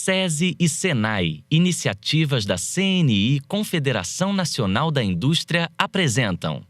SESI e SENAI, iniciativas da CNI, Confederação Nacional da Indústria, apresentam.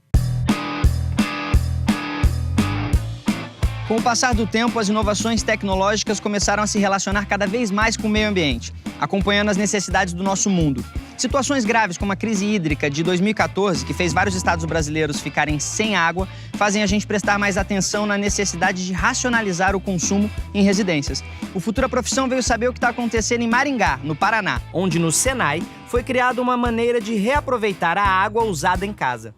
Com o passar do tempo, as inovações tecnológicas começaram a se relacionar cada vez mais com o meio ambiente, acompanhando as necessidades do nosso mundo. Situações graves como a crise hídrica de 2014, que fez vários estados brasileiros ficarem sem água, fazem a gente prestar mais atenção na necessidade de racionalizar o consumo em residências. O Futura Profissão veio saber o que está acontecendo em Maringá, no Paraná, onde no SENAI foi criada uma maneira de reaproveitar a água usada em casa.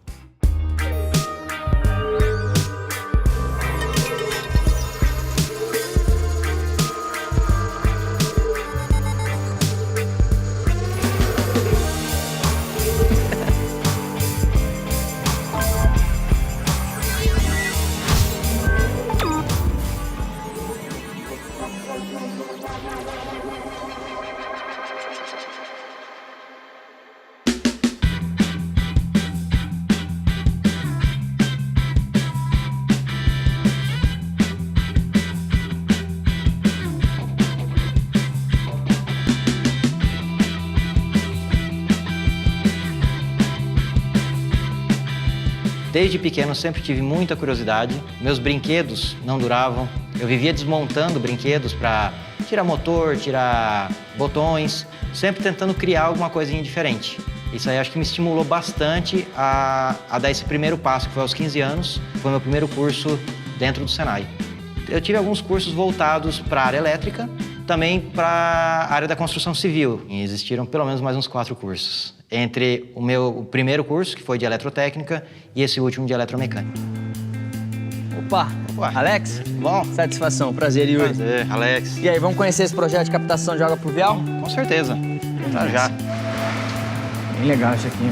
Desde pequeno eu sempre tive muita curiosidade, meus brinquedos não duravam, eu vivia desmontando brinquedos para tirar motor, tirar botões, sempre tentando criar alguma coisinha diferente. Isso aí acho que me estimulou bastante a dar esse primeiro passo, que foi aos 15 anos, foi meu primeiro curso dentro do SENAI. Eu tive alguns cursos voltados para a área elétrica, também para a área da construção civil. E existiram pelo menos mais uns 4 cursos. Entre o meu primeiro curso, que foi de eletrotécnica, e esse último de eletromecânica. Opa! Alex? Bom? Satisfação, prazer, Yuri. Prazer, Alex. E aí, vamos conhecer esse projeto de captação de água pluvial? Com certeza. Já. Bem legal isso aqui.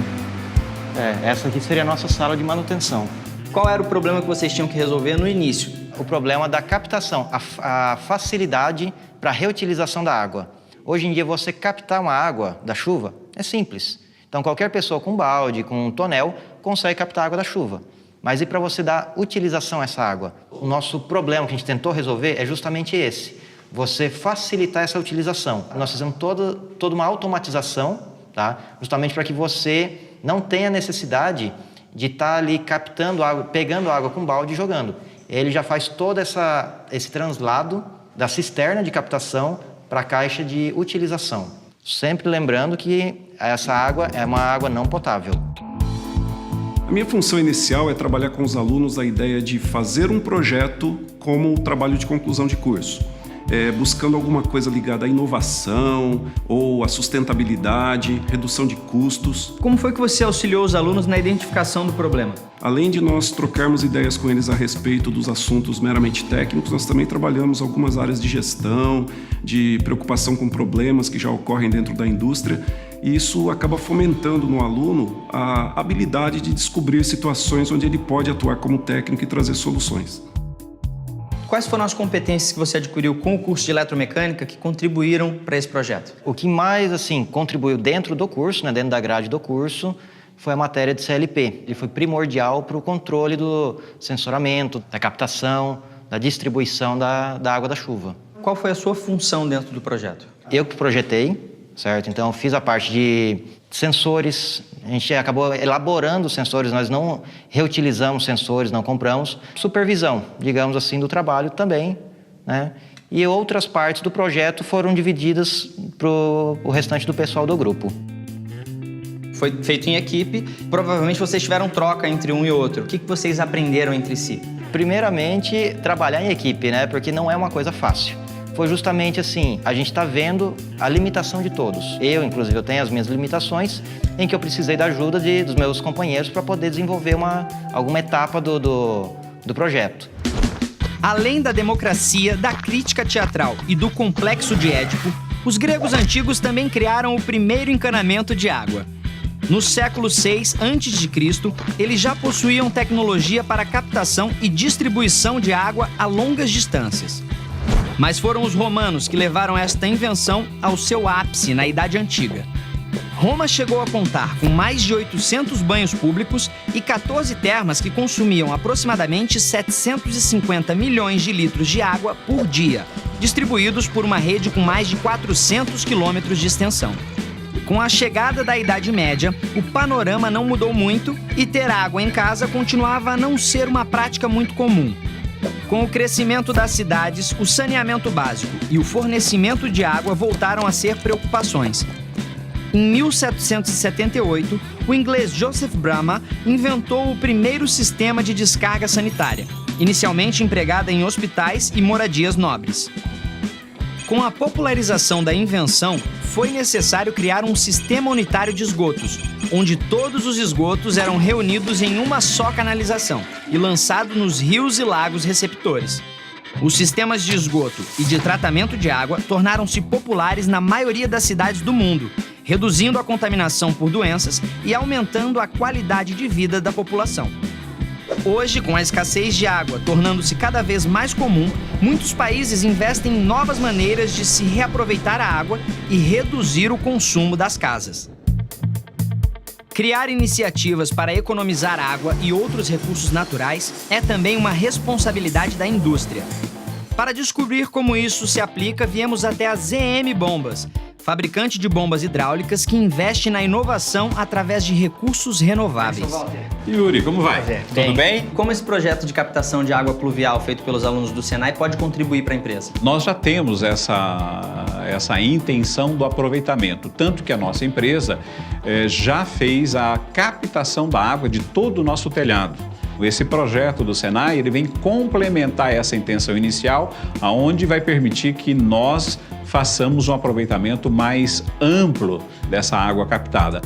Essa aqui seria a nossa sala de manutenção. Qual era o problema que vocês tinham que resolver no início? O problema da captação, a facilidade para a reutilização da água. Hoje em dia, você captar uma água da chuva é simples. Então, qualquer pessoa com balde, com um tonel, consegue captar a água da chuva. Mas e para você dar utilização a essa água? O nosso problema que a gente tentou resolver é justamente esse. Você facilitar essa utilização. Nós fizemos toda uma automatização, tá? Justamente para que você não tenha necessidade de estar ali captando água, pegando água com balde e jogando. Ele já faz todo esse translado da cisterna de captação para a caixa de utilização. Sempre lembrando que essa água é uma água não potável. A minha função inicial é trabalhar com os alunos a ideia de fazer um projeto como trabalho de conclusão de curso. Buscando alguma coisa ligada à inovação ou à sustentabilidade, redução de custos. Como foi que você auxiliou os alunos na identificação do problema? Além de nós trocarmos ideias com eles a respeito dos assuntos meramente técnicos, nós também trabalhamos algumas áreas de gestão, de preocupação com problemas que já ocorrem dentro da indústria, e isso acaba fomentando no aluno a habilidade de descobrir situações onde ele pode atuar como técnico e trazer soluções. Quais foram as competências que você adquiriu com o curso de eletromecânica que contribuíram para esse projeto? O que mais contribuiu dentro do curso, dentro da grade do curso, foi a matéria de CLP. Ele foi primordial para o controle do sensoramento, da captação, da distribuição da água da chuva. Qual foi a sua função dentro do projeto? Eu que projetei, certo? Então, fiz a parte de sensores. A gente acabou elaborando os sensores, nós não reutilizamos sensores, não compramos. Supervisão, digamos assim, do trabalho também, né? E outras partes do projeto foram divididas para o restante do pessoal do grupo. Foi feito em equipe, provavelmente vocês tiveram troca entre um e outro. O que vocês aprenderam entre si? Primeiramente, trabalhar em equipe, né? Porque não é uma coisa fácil. Foi justamente assim, a gente está vendo a limitação de todos. Inclusive, eu tenho as minhas limitações, em que eu precisei da ajuda dos meus companheiros para poder desenvolver alguma etapa do projeto. Além da democracia, da crítica teatral e do complexo de Édipo, os gregos antigos também criaram o primeiro encanamento de água. No século VI a.C., eles já possuíam tecnologia para captação e distribuição de água a longas distâncias. Mas foram os romanos que levaram esta invenção ao seu ápice na Idade Antiga. Roma chegou a contar com mais de 800 banhos públicos e 14 termas que consumiam aproximadamente 750 milhões de litros de água por dia, distribuídos por uma rede com mais de 400 quilômetros de extensão. Com a chegada da Idade Média, o panorama não mudou muito e ter água em casa continuava a não ser uma prática muito comum. Com o crescimento das cidades, o saneamento básico e o fornecimento de água voltaram a ser preocupações. Em 1778, o inglês Joseph Bramah inventou o primeiro sistema de descarga sanitária, inicialmente empregada em hospitais e moradias nobres. Com a popularização da invenção, foi necessário criar um sistema unitário de esgotos, onde todos os esgotos eram reunidos em uma só canalização e lançados nos rios e lagos receptores. Os sistemas de esgoto e de tratamento de água tornaram-se populares na maioria das cidades do mundo, reduzindo a contaminação por doenças e aumentando a qualidade de vida da população. Hoje, com a escassez de água tornando-se cada vez mais comum, muitos países investem em novas maneiras de se reaproveitar a água e reduzir o consumo das casas. Criar iniciativas para economizar água e outros recursos naturais é também uma responsabilidade da indústria. Para descobrir como isso se aplica, viemos até a ZM Bombas, fabricante de bombas hidráulicas que investe na inovação através de recursos renováveis. Yuri, como vai? Tudo bem? Como esse projeto de captação de água pluvial feito pelos alunos do Senai pode contribuir para a empresa? Nós já temos essa intenção do aproveitamento, tanto que a nossa empresa já fez a captação da água de todo o nosso telhado. Esse projeto do Senai ele vem complementar essa intenção inicial, aonde vai permitir que nós façamos um aproveitamento mais amplo dessa água captada.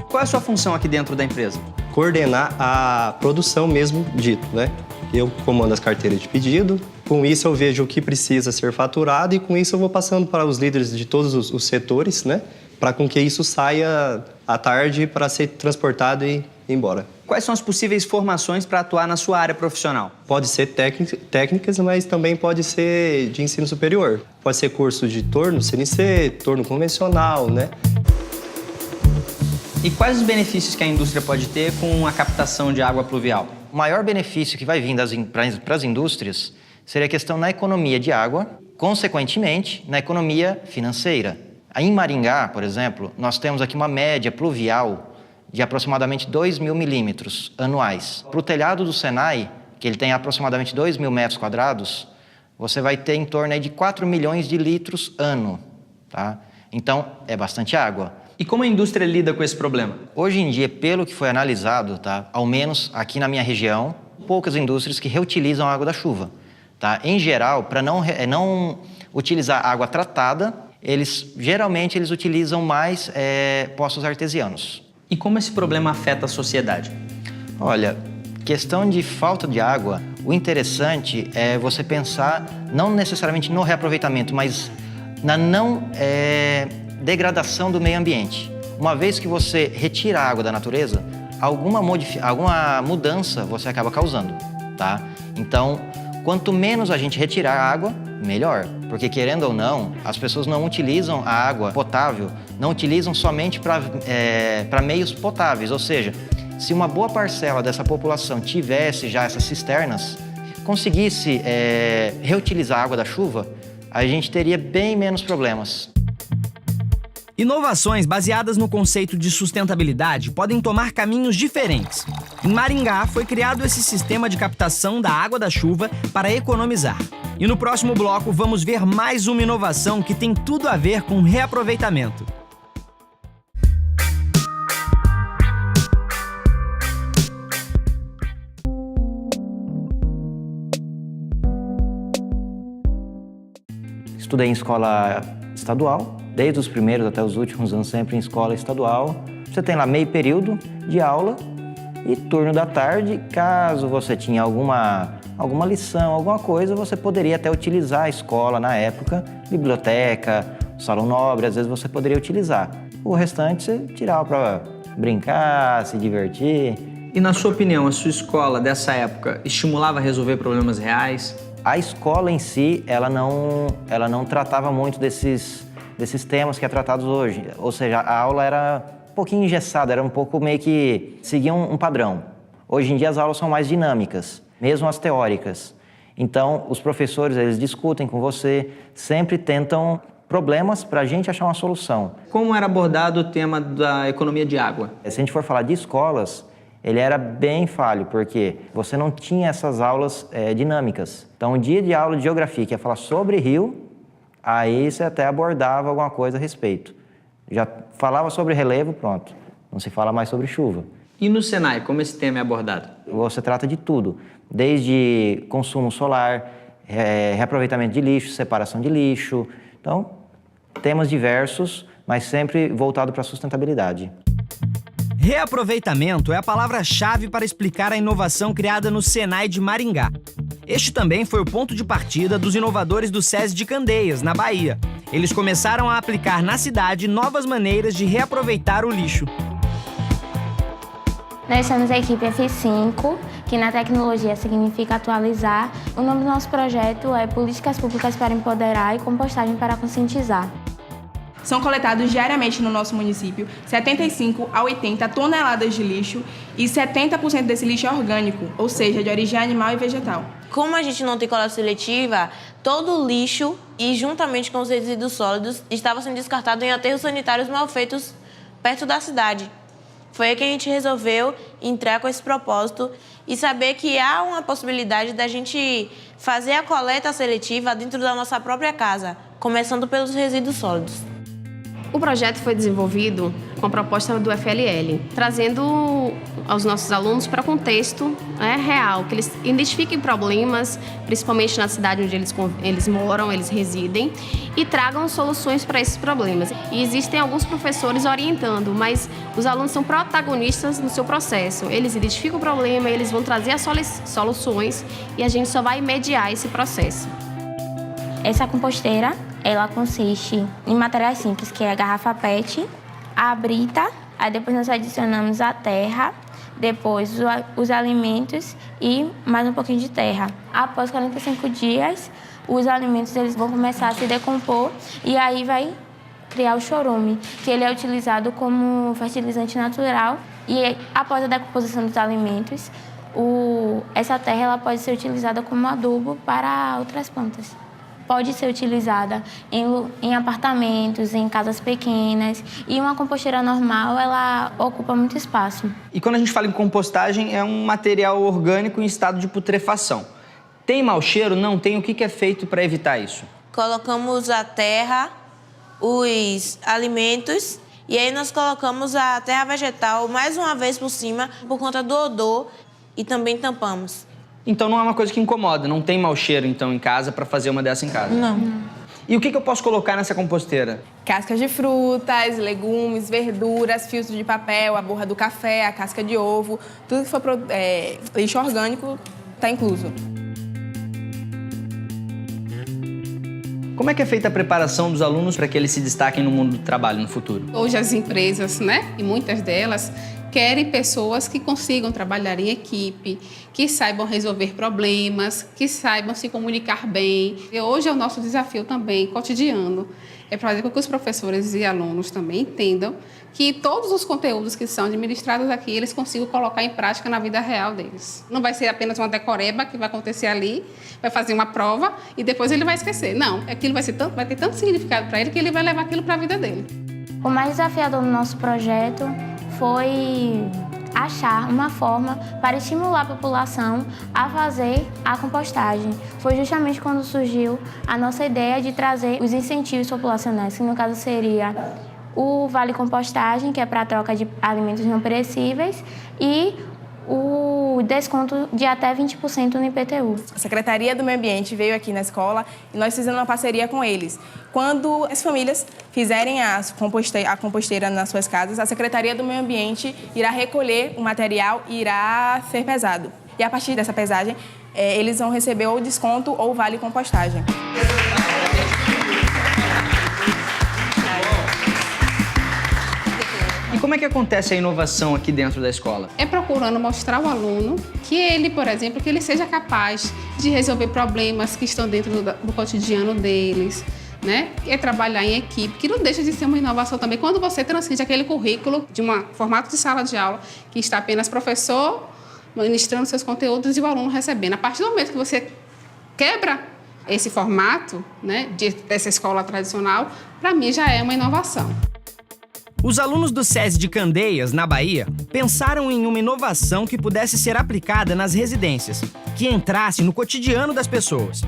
Qual é a sua função aqui dentro da empresa? Coordenar a produção mesmo dito, né? Eu comando as carteiras de pedido, com isso eu vejo o que precisa ser faturado e com isso eu vou passando para os líderes de todos os setores, né? Para com que isso saia à tarde para ser transportado e ir embora. Quais são as possíveis formações para atuar na sua área profissional? Pode ser técnicas, mas também pode ser de ensino superior. Pode ser curso de torno, CNC, torno convencional, né? E quais os benefícios que a indústria pode ter com a captação de água pluvial? O maior benefício que vai vir para as indústrias seria a questão na economia de água, consequentemente, na economia financeira. Em Maringá, por exemplo, nós temos aqui uma média pluvial de aproximadamente 2.000 milímetros anuais. Para o telhado do Senai, que ele tem aproximadamente 2.000 metros quadrados, você vai ter em torno aí de 4 milhões de litros ano, tá? Então, é bastante água. E como a indústria lida com esse problema? Hoje em dia, pelo que foi analisado, tá? Ao menos aqui na minha região, poucas indústrias que reutilizam a água da chuva. Tá? Em geral, para não utilizar água tratada, geralmente eles utilizam mais poços artesianos. E como esse problema afeta a sociedade? Olha, questão de falta de água, o interessante é você pensar não necessariamente no reaproveitamento, mas na não degradação do meio ambiente. Uma vez que você retira a água da natureza, alguma mudança você acaba causando, tá? Então, quanto menos a gente retirar a água, melhor. Porque, querendo ou não, as pessoas não utilizam a água potável, não utilizam somente para meios potáveis. Ou seja, se uma boa parcela dessa população tivesse já essas cisternas, conseguisse reutilizar a água da chuva, a gente teria bem menos problemas. Inovações baseadas no conceito de sustentabilidade podem tomar caminhos diferentes. Em Maringá, foi criado esse sistema de captação da água da chuva para economizar. E no próximo bloco, vamos ver mais uma inovação que tem tudo a ver com reaproveitamento. Estudei em escola estadual, desde os primeiros até os últimos anos, sempre em escola estadual. Você tem lá meio período de aula e turno da tarde. Caso você tinha alguma lição, alguma coisa, você poderia até utilizar a escola na época, biblioteca, salão nobre, às vezes você poderia utilizar. O restante você tirava para brincar, se divertir. E na sua opinião, a sua escola dessa época estimulava a resolver problemas reais? A escola em si, ela não tratava muito desses temas que é tratados hoje. Ou seja, a aula era um pouquinho engessado, era um pouco meio que seguiam um padrão. Hoje em dia as aulas são mais dinâmicas, mesmo as teóricas. Então, os professores, eles discutem com você, sempre tentam problemas para a gente achar uma solução. Como era abordado o tema da economia de água? Se a gente for falar de escolas, ele era bem falho, porque você não tinha essas aulas dinâmicas. Então, um dia de aula de geografia que ia falar sobre rio, aí você até abordava alguma coisa a respeito. Já falava sobre relevo, pronto. Não se fala mais sobre chuva. E no Senai, como esse tema é abordado? Você trata de tudo, desde consumo solar, reaproveitamento de lixo, separação de lixo. Então, temas diversos, mas sempre voltado para a sustentabilidade. Reaproveitamento é a palavra-chave para explicar a inovação criada no Senai de Maringá. Este também foi o ponto de partida dos inovadores do SESI de Candeias, na Bahia. Eles começaram a aplicar na cidade novas maneiras de reaproveitar o lixo. Nós somos a equipe F5, que na tecnologia significa atualizar. O nome do nosso projeto é Políticas Públicas para Empoderar e Compostagem para Conscientizar. São coletados diariamente no nosso município 75 a 80 toneladas de lixo e 70% desse lixo é orgânico, ou seja, de origem animal e vegetal. Como a gente não tem coleta seletiva, todo o lixo e juntamente com os resíduos sólidos estava sendo descartado em aterros sanitários mal feitos perto da cidade. Foi aí que a gente resolveu entrar com esse propósito e saber que há uma possibilidade da gente fazer a coleta seletiva dentro da nossa própria casa, começando pelos resíduos sólidos. O projeto foi desenvolvido com a proposta do FLL, trazendo aos nossos alunos para o contexto real, que eles identifiquem problemas, principalmente na cidade onde eles moram, eles residem, e tragam soluções para esses problemas. E existem alguns professores orientando, mas os alunos são protagonistas no seu processo. Eles identificam o problema, eles vão trazer as soluções e a gente só vai mediar esse processo. Essa composteira, ela consiste em materiais simples, que é a garrafa PET, a brita, aí depois nós adicionamos a terra, depois os alimentos e mais um pouquinho de terra. Após 45 dias, os alimentos eles vão começar a se decompor e aí vai criar o chorume, que ele é utilizado como fertilizante natural e após a decomposição dos alimentos, essa terra ela pode ser utilizada como adubo para outras plantas. Pode ser utilizada em apartamentos, em casas pequenas. E uma composteira normal, ela ocupa muito espaço. E quando a gente fala em compostagem, é um material orgânico em estado de putrefação. Tem mau cheiro? Não tem. O que é feito para evitar isso? Colocamos a terra, os alimentos e aí nós colocamos a terra vegetal mais uma vez por cima por conta do odor e também tampamos. Então não é uma coisa que incomoda, não tem mau cheiro então em casa para fazer uma dessa em casa? Não. E o que eu posso colocar nessa composteira? Cascas de frutas, legumes, verduras, filtro de papel, a borra do café, a casca de ovo, tudo que for lixo orgânico está incluso. Como é que é feita a preparação dos alunos para que eles se destaquem no mundo do trabalho no futuro? Hoje as empresas, e muitas delas, querem pessoas que consigam trabalhar em equipe, que saibam resolver problemas, que saibam se comunicar bem. E hoje é o nosso desafio também cotidiano, é fazer com que os professores e alunos também entendam que todos os conteúdos que são administrados aqui, eles consigam colocar em prática na vida real deles. Não vai ser apenas uma decoreba que vai acontecer ali, vai fazer uma prova e depois ele vai esquecer. Não, aquilo vai ter tanto significado para ele que ele vai levar aquilo para a vida dele. O mais desafiador no nosso projeto foi achar uma forma para estimular a população a fazer a compostagem. Foi justamente quando surgiu a nossa ideia de trazer os incentivos populacionais, que no caso seria o Vale Compostagem, que é para a troca de alimentos não perecíveis, e o desconto de até 20% no IPTU. A Secretaria do Meio Ambiente veio aqui na escola e nós fizemos uma parceria com eles. Quando as famílias fizerem a composteira nas suas casas, a Secretaria do Meio Ambiente irá recolher o material e irá ser pesado. E a partir dessa pesagem, eles vão receber ou desconto ou vale compostagem. E como é que acontece a inovação aqui dentro da escola? É procurando mostrar ao aluno que ele, por exemplo, que ele seja capaz de resolver problemas que estão dentro do cotidiano deles, né? É trabalhar em equipe, que não deixa de ser uma inovação também. Quando você transcende aquele currículo de um formato de sala de aula que está apenas professor ministrando seus conteúdos e o aluno recebendo. A partir do momento que você quebra esse formato, né, dessa escola tradicional, para mim já é uma inovação. Os alunos do SESI de Candeias, na Bahia, pensaram em uma inovação que pudesse ser aplicada nas residências, que entrasse no cotidiano das pessoas.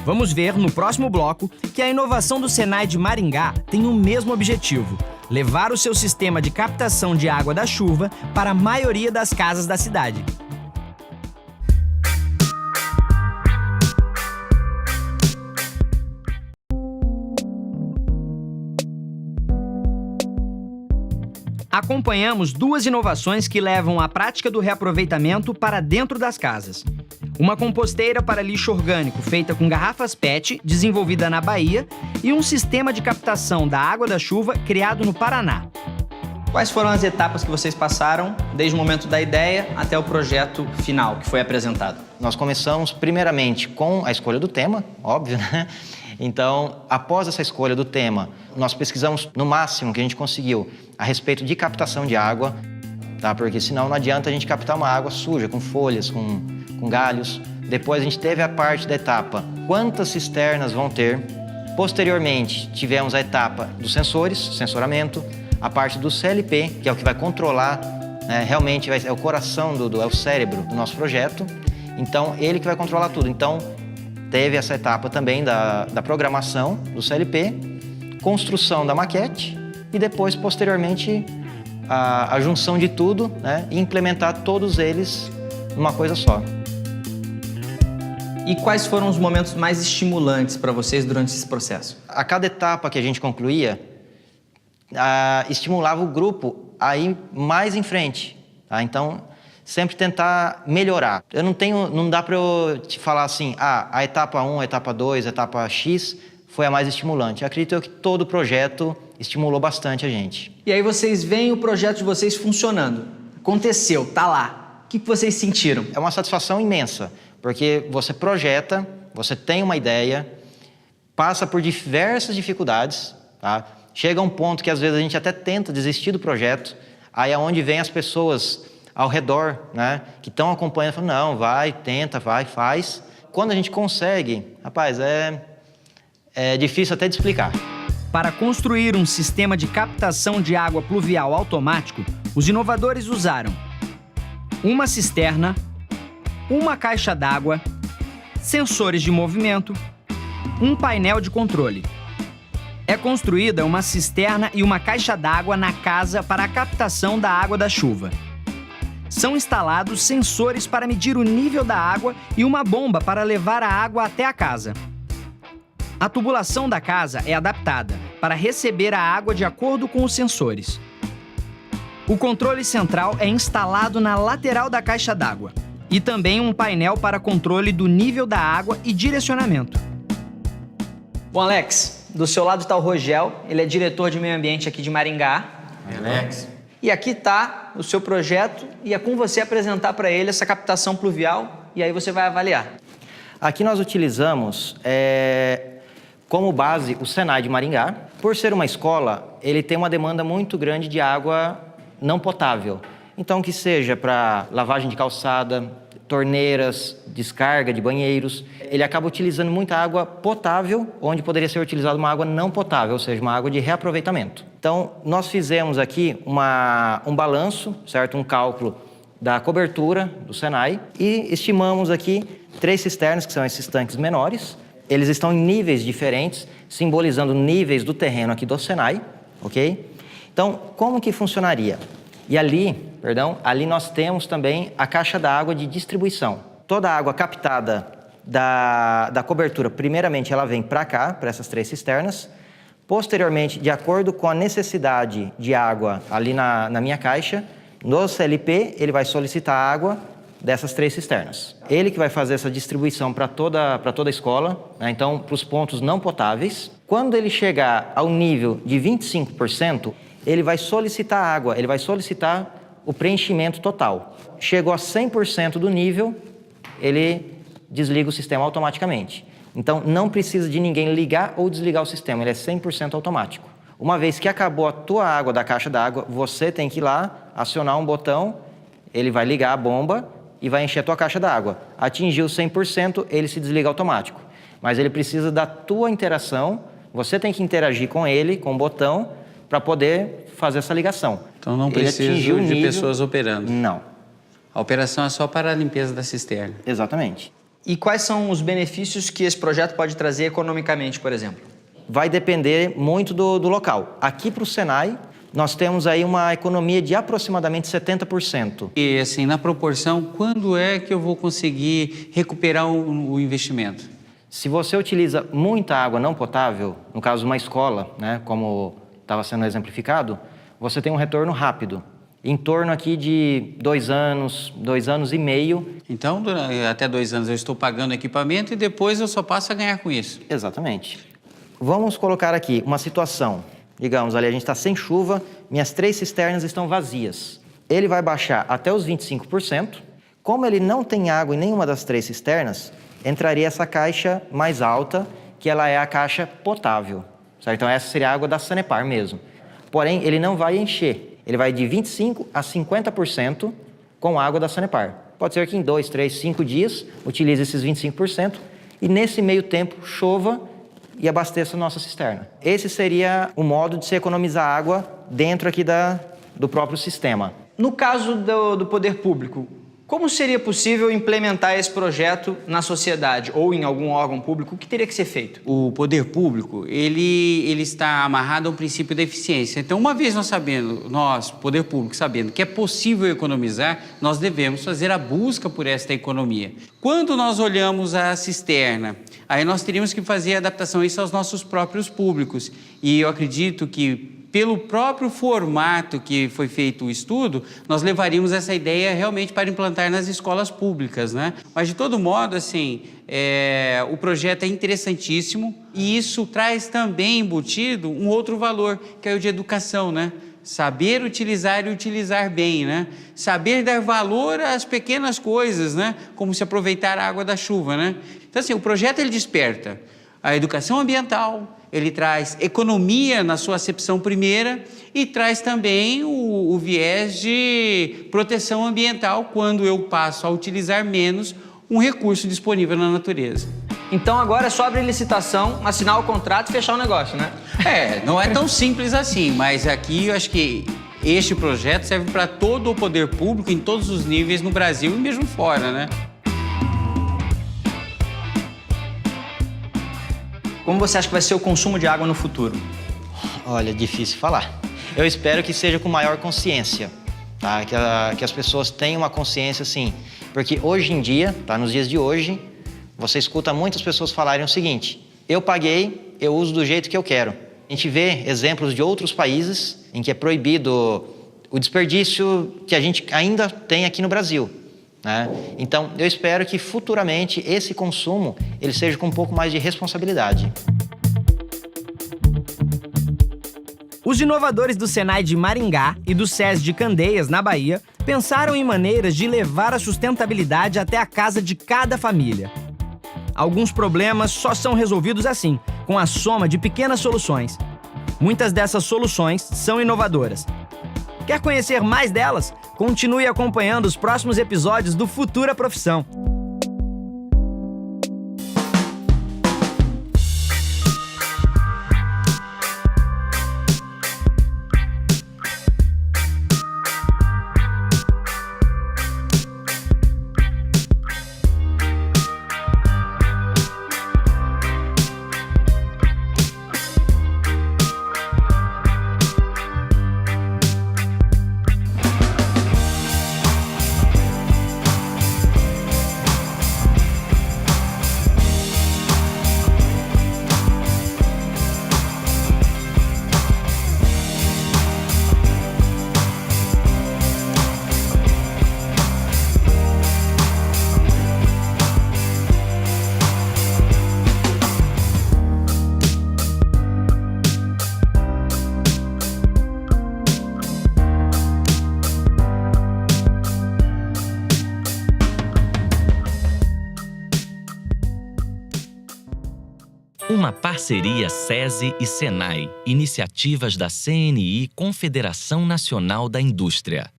Vamos ver, no próximo bloco, que a inovação do Senai de Maringá tem o mesmo objetivo: levar o seu sistema de captação de água da chuva para a maioria das casas da cidade. Acompanhamos duas inovações que levam a prática do reaproveitamento para dentro das casas. Uma composteira para lixo orgânico feita com garrafas PET, desenvolvida na Bahia, e um sistema de captação da água da chuva criado no Paraná. Quais foram as etapas que vocês passaram desde o momento da ideia até o projeto final que foi apresentado? Nós começamos primeiramente com a escolha do tema, óbvio, né? Então, após essa escolha do tema, nós pesquisamos no máximo que a gente conseguiu a respeito de captação de água, tá? Porque senão não adianta a gente captar uma água suja, com folhas, com galhos. Depois a gente teve a parte da etapa, quantas cisternas vão ter. Posteriormente, tivemos a etapa dos sensores, sensoramento, a parte do CLP, que é o que vai controlar, né? Realmente é o coração, é o cérebro do nosso projeto. Então, ele que vai controlar tudo. Então, teve essa etapa também da programação do CLP, construção da maquete e depois, posteriormente, a junção de tudo, né, e implementar todos eles numa coisa só. E quais foram os momentos mais estimulantes para vocês durante esse processo? A cada etapa que a gente concluía, estimulava o grupo a ir mais em frente. Tá? Então, sempre tentar melhorar. Não dá para eu te falar assim, a etapa 1, a etapa 2, a etapa X foi a mais estimulante. Eu acredito que todo o projeto estimulou bastante a gente. E aí vocês veem o projeto de vocês funcionando. Aconteceu, tá lá. O que vocês sentiram? É uma satisfação imensa, porque você projeta, você tem uma ideia, passa por diversas dificuldades, tá? Chega um ponto que às vezes a gente até tenta desistir do projeto, aí é onde vem as pessoas ao redor, né, que estão acompanhando, falam, não, vai, tenta, vai, faz. Quando a gente consegue, rapaz, é difícil até de explicar. Para construir um sistema de captação de água pluvial automático, os inovadores usaram uma cisterna, uma caixa d'água, sensores de movimento, um painel de controle. É construída uma cisterna e uma caixa d'água na casa para a captação da água da chuva. São instalados sensores para medir o nível da água e uma bomba para levar a água até a casa. A tubulação da casa é adaptada para receber a água de acordo com os sensores. O controle central é instalado na lateral da caixa d'água e também um painel para controle do nível da água e direcionamento. Bom, Alex, do seu lado está o Rogel, ele é diretor de meio ambiente aqui de Maringá. Alex. E aqui está o seu projeto e é com você apresentar para ele essa captação pluvial e aí você vai avaliar. Aqui nós utilizamos como base o Senai de Maringá. Por ser uma escola, ele tem uma demanda muito grande de água não potável. Então, que seja para lavagem de calçada, torneiras, descarga de banheiros, ele acaba utilizando muita água potável, onde poderia ser utilizada uma água não potável, ou seja, uma água de reaproveitamento. Então, nós fizemos aqui um balanço, certo? Um cálculo da cobertura do Senai e estimamos aqui 3 cisternas, que são esses tanques menores. Eles estão em níveis diferentes, simbolizando níveis do terreno aqui do Senai, ok? Então, como que funcionaria? E ali nós temos também a caixa d'água de distribuição. Toda a água captada da cobertura, primeiramente ela vem para cá, para essas 3 cisternas. Posteriormente, de acordo com a necessidade de água ali na minha caixa, no CLP ele vai solicitar água dessas 3 cisternas. Ele que vai fazer essa distribuição para toda a escola, né? Então para os pontos não potáveis. Quando ele chegar ao nível de 25%, ele vai solicitar água, ele vai solicitar o preenchimento total. Chegou a 100% do nível, ele desliga o sistema automaticamente. Então, não precisa de ninguém ligar ou desligar o sistema, ele é 100% automático. Uma vez que acabou a tua água da caixa d'água, você tem que ir lá, acionar um botão, ele vai ligar a bomba e vai encher a tua caixa d'água. Atingiu 100%, ele se desliga automático. Mas ele precisa da tua interação, você tem que interagir com ele, com o botão, para poder fazer essa ligação. Então não precisa de pessoas operando? Não. A operação é só para a limpeza da cisterna? Exatamente. E quais são os benefícios que esse projeto pode trazer economicamente, por exemplo? Vai depender muito do local. Aqui para o Senai, nós temos aí uma economia de aproximadamente 70%. E assim, na proporção, quando é que eu vou conseguir recuperar o investimento? Se você utiliza muita água não potável, no caso uma escola, né, como estava sendo exemplificado, você tem um retorno rápido, em torno aqui de 2 anos, 2 anos e meio. Então, até 2 anos eu estou pagando equipamento e depois eu só passo a ganhar com isso. Exatamente. Vamos colocar aqui uma situação. Digamos, ali a gente está sem chuva, minhas 3 cisternas estão vazias. Ele vai baixar até os 25%. Como ele não tem água em nenhuma das 3 cisternas, entraria essa caixa mais alta, que ela é a caixa potável. Certo? Então essa seria a água da Sanepar mesmo. Porém, ele não vai encher. Ele vai de 25% a 50% com água da Sanepar. Pode ser que em 2, 3, 5 dias utilize esses 25% e nesse meio tempo chova e abasteça a nossa cisterna. Esse seria o modo de se economizar água dentro aqui do próprio sistema. No caso do poder público, como seria possível implementar esse projeto na sociedade ou em algum órgão público? O que teria que ser feito? O poder público, ele está amarrado ao princípio da eficiência. Então, uma vez nós, poder público, sabendo que é possível economizar, nós devemos fazer a busca por esta economia. Quando nós olhamos a cisterna, aí nós teríamos que fazer a adaptação a isso aos nossos próprios públicos. E eu acredito que pelo próprio formato que foi feito o estudo, nós levaríamos essa ideia realmente para implantar nas escolas públicas, né? Mas, de todo modo, assim, o projeto é interessantíssimo e isso traz também embutido um outro valor, que é o de educação, né? Saber utilizar e utilizar bem, né? Saber dar valor às pequenas coisas, né? Como se aproveitar a água da chuva, né? Então, assim, o projeto ele desperta a educação ambiental, ele traz economia na sua acepção primeira e traz também o viés de proteção ambiental quando eu passo a utilizar menos um recurso disponível na natureza. Então agora é só abrir licitação, assinar o contrato e fechar o negócio, né? Não é tão simples assim, mas aqui eu acho que este projeto serve para todo o poder público em todos os níveis no Brasil e mesmo fora, né? Como você acha que vai ser o consumo de água no futuro? Olha, difícil falar. Eu espero que seja com maior consciência, tá? Que as pessoas tenham uma consciência, assim. Porque hoje em dia, tá? Nos dias de hoje, você escuta muitas pessoas falarem o seguinte: eu paguei, eu uso do jeito que eu quero. A gente vê exemplos de outros países em que é proibido o desperdício que a gente ainda tem aqui no Brasil, né? Então, eu espero que futuramente esse consumo ele seja com um pouco mais de responsabilidade. Os inovadores do Senai de Maringá e do SES de Candeias, na Bahia, pensaram em maneiras de levar a sustentabilidade até a casa de cada família. Alguns problemas só são resolvidos assim, com a soma de pequenas soluções. Muitas dessas soluções são inovadoras. Quer conhecer mais delas? Continue acompanhando os próximos episódios do Futura Profissão. Uma parceria SESI e SENAI, iniciativas da CNI, Confederação Nacional da Indústria.